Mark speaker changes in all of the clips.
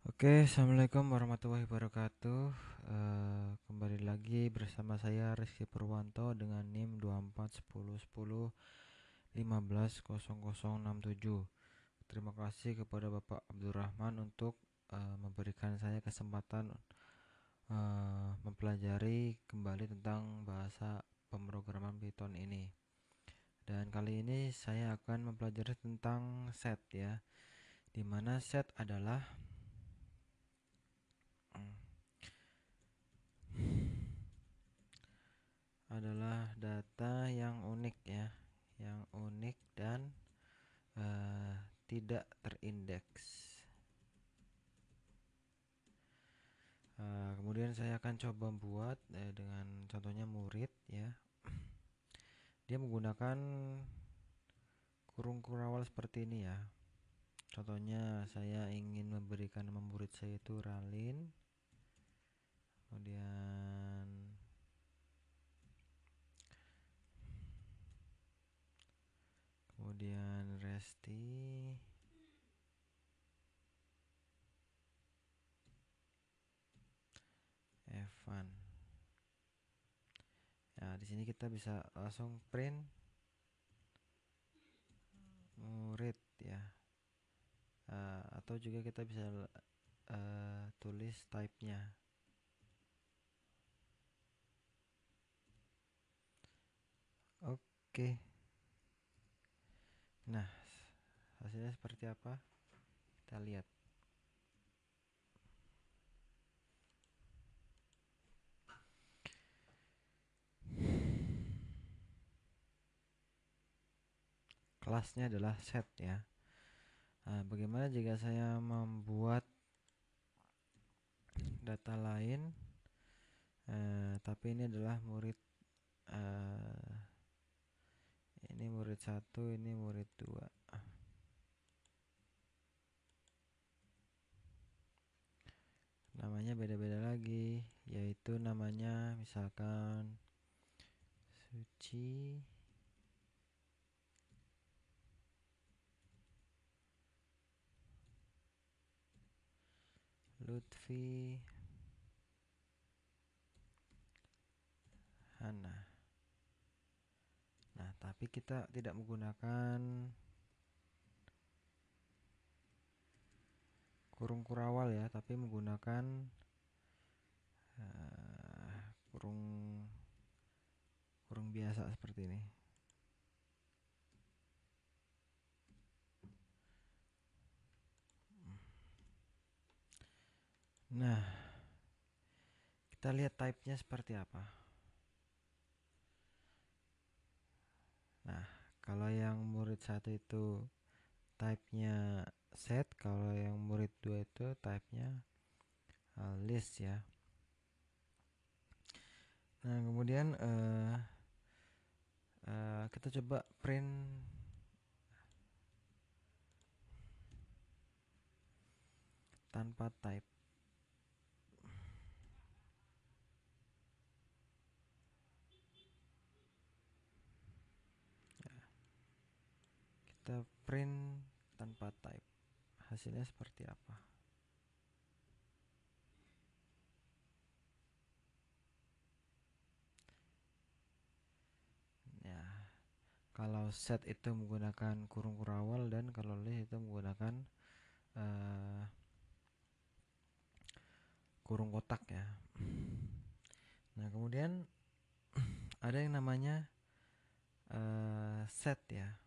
Speaker 1: Oke, assalamualaikum warahmatullahi wabarakatuh. Kembali lagi bersama saya Rizky Purwanto dengan NIM 241010150067. Terima kasih kepada Bapak Abdurrahman untuk memberikan saya kesempatan mempelajari kembali tentang bahasa pemrograman Python ini. Dan kali ini saya akan mempelajari tentang set ya, dimana set adalah data yang unik ya, yang unik dan tidak terindeks. Kemudian saya akan coba buat dengan contohnya murid ya. Dia menggunakan kurung kurawal seperti ini ya. Contohnya saya ingin memberikan nama murid saya itu Ralin. Kemudian Resti, Evan. Nah, di sini kita bisa langsung print murid ya. Atau juga kita bisa tulis type-nya. Oke. Nah, hasilnya seperti apa? Kita lihat. Kelasnya adalah set ya. Nah, bagaimana jika saya membuat data lain, tapi ini adalah murid, eh, ini murid 1, ini murid 2. Namanya beda-beda lagi, yaitu namanya misalkan Suci, Lutfi, Hana. Nah, tapi kita tidak menggunakan kurung kurawal ya, tapi menggunakan kurung kurung biasa seperti ini. Nah, kita lihat type-nya seperti apa. Nah, kalau yang murid 1 itu type-nya set, kalau yang murid 2 itu type-nya list ya. Nah, kemudian kita coba print tanpa type. Kita print tanpa type. Hasilnya seperti apa? Ya, kalau set itu menggunakan kurung kurawal dan kalau list itu menggunakan uh, kurung kotak ya. Nah, kemudian ada yang namanya set ya.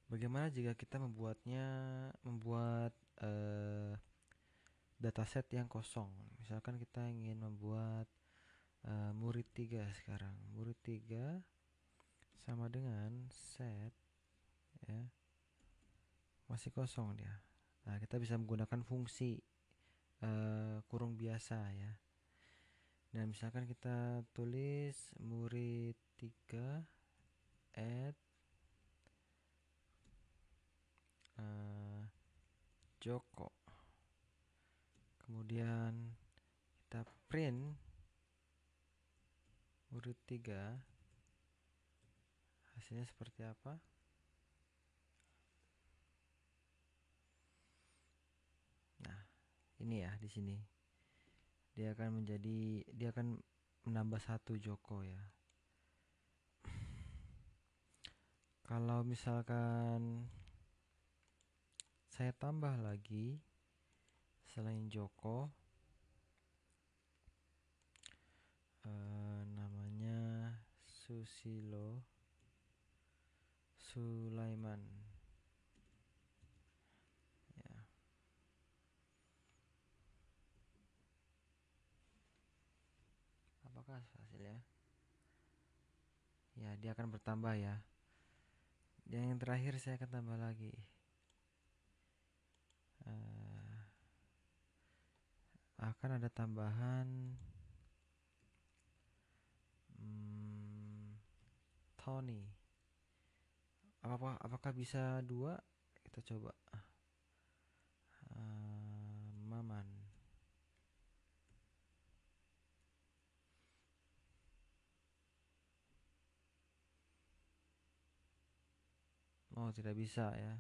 Speaker 1: Bagaimana jika kita membuat dataset yang kosong? Misalkan kita ingin membuat murid 3 sekarang. Murid 3 sama dengan set ya. Masih kosong dia. Nah, kita bisa menggunakan fungsi kurung biasa ya. Nah, misalkan kita tulis murid 3 add Joko. Kemudian kita print murid 3. Hasilnya seperti apa? ini ya, di sini dia akan menambah satu Joko ya. Kalau misalkan saya tambah lagi selain Joko, namanya Susilo Sulaiman ya. Apakah hasilnya? Ya, dia akan bertambah ya. Dan yang terakhir saya akan tambah lagi. Akan ada tambahan Tony. Apakah bisa 2? Kita coba. Maman. Oh, tidak bisa ya.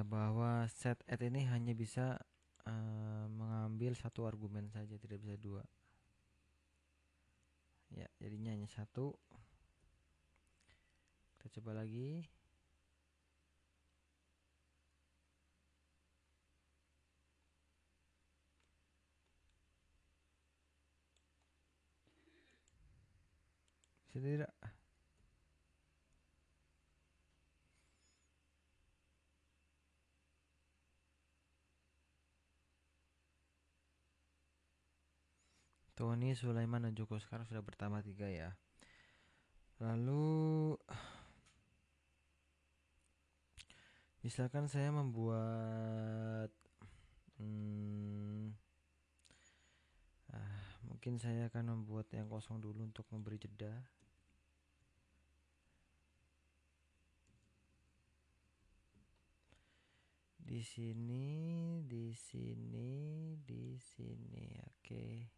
Speaker 1: Bahwa set add ini hanya bisa mengambil satu argumen saja, tidak bisa 2. Ya, jadinya hanya 1. Kita coba lagi. Bisa tidak? Tony, Sulaiman, dan Joko sekarang sudah bertambah 3 ya. Lalu misalkan saya membuat mungkin saya akan membuat yang kosong dulu untuk memberi jeda. Di sini, di sini, di sini. Oke.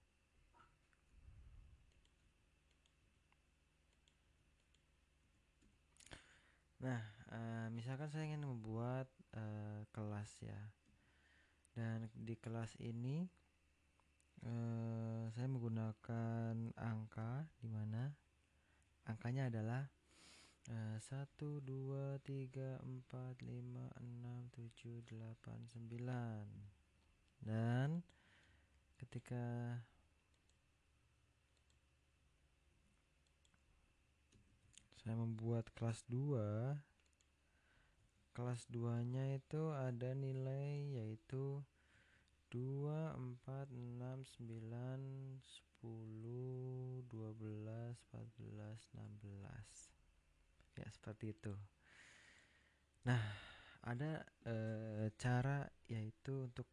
Speaker 1: Nah, misalkan saya ingin membuat kelas ya. Dan di kelas ini saya menggunakan angka, di mana angkanya adalah 1, 2, 3, 4, 5, 6, 7, 8, 9. Dan ketika saya membuat kelas 2, kelas 2-nya itu ada nilai yaitu 2, 4, 6, 9, 10, 12, 14, 16. Ya, seperti itu. Nah, ada cara yaitu untuk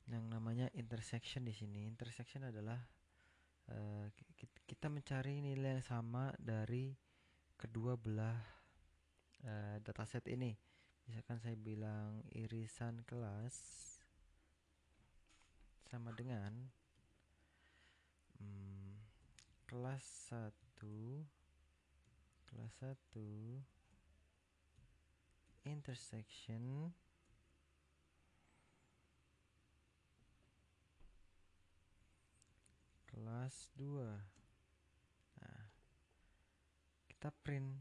Speaker 1: yang namanya intersection di sini. Intersection adalah kita mencari nilai yang sama dari kedua belah dataset ini. Misalkan saya bilang irisan kelas sama dengan kelas 1 intersection kelas 2. Nah, kita print.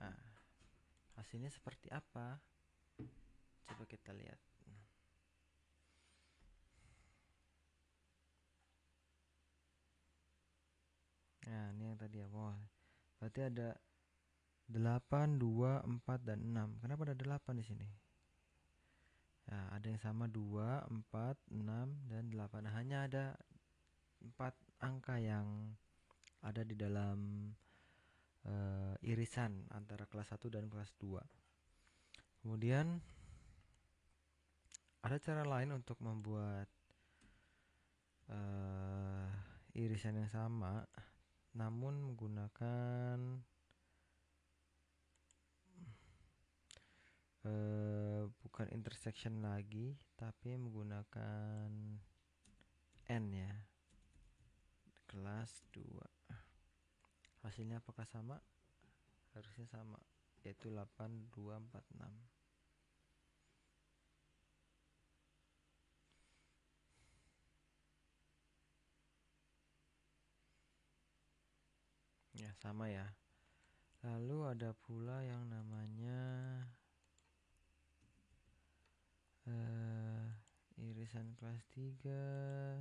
Speaker 1: Nah, hasilnya seperti apa? Coba kita lihat. Nah, ini yang tadi ya. Wah, berarti ada 8, 2, 4, dan 6. Kenapa ada 8 di sini? Nah, ada yang sama 2, 4, 6, dan 8. Nah, hanya ada 4 angka yang ada di dalam irisan antara kelas 1 dan kelas 2. Kemudian ada cara lain untuk membuat irisan yang sama, namun menggunakan bukan intersection lagi, tapi menggunakan n ya, kelas 2. Hasilnya apakah sama? Harusnya sama, yaitu 8246. Ya, sama ya. Lalu ada pula yang namanya irisan kelas 3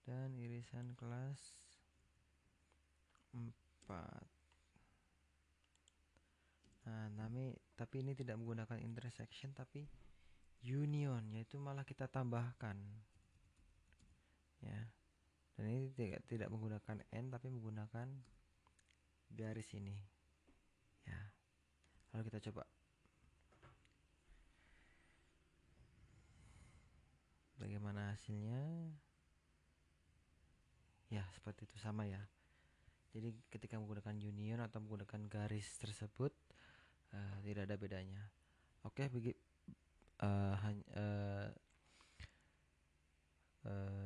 Speaker 1: dan irisan kelas 4. Nah, tapi ini tidak menggunakan intersection tapi union, yaitu malah kita tambahkan ya. Dan ini tidak menggunakan n tapi menggunakan garis ini ya. Lalu kita coba bagaimana hasilnya. Ya, seperti itu, sama ya. Jadi ketika menggunakan union atau menggunakan garis tersebut tidak ada bedanya. Oke,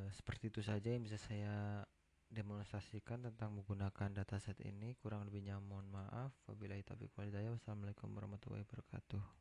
Speaker 1: seperti itu saja yang bisa saya demonstrasikan tentang menggunakan dataset ini. Kurang lebihnya mohon maaf. Wabillahi taufiq wal hidayah. Wassalamualaikum warahmatullahi wabarakatuh.